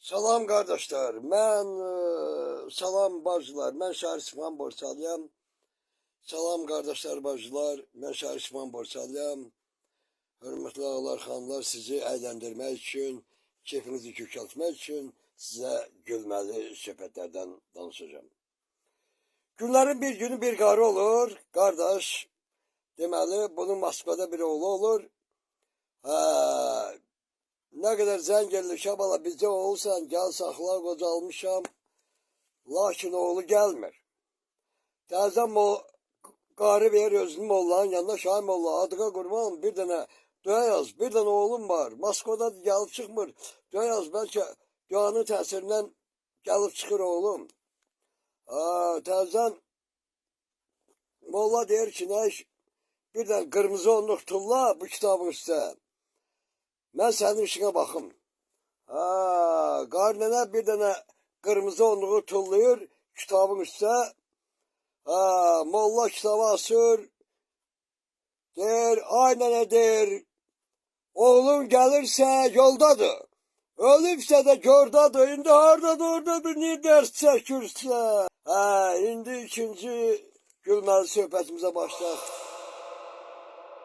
Salam kardeşler, salam bacılar, ben Şahir İsmail Borçalıyam. Salam kardeşler, bacılar, ben Şahir İsmail Borçalıyam. Hürmetli ağalar, xanımlar, sizi eğlendirmek için, keyfinizi kökəltmək için size gülmeli söhbətlərdən danışacağım. Günlerin bir günü bir qarı olur, kardeş. Deməli, bunun Moskvada bir oğlu olur. Ne kadar zəngirli şabala bizə olsan, gel saxla qocalmışam. Lakin oğlu gelmir. Təzəm o qarı verir özünü mollanın yanında, Şahi molla adıqa qurban bir dənə dua yaz, bir dənə oğlum var. Moskvada gəlib çıxmır. Dua yaz, bəlkə duanın təsirindən gəlib çıxır oğlum. Təzəm molla deyir ki, nə iş? Bir dənə qırmızı onluq tulla bu kitabın üstə. Mən sənin işinə baxım. Qarı nənə bir dənə qırmızı onluğu tullayır kitabın üstə. Molla kitabı asır. Deyir, ay nənə deyir, oğlun gəlirsə yoldadır. Ölübsə də gördadır. İndi hardadır, oradadır, niyə dərs çəkirsə? İndi ikinci gülməli söhbətimizə başlayaq.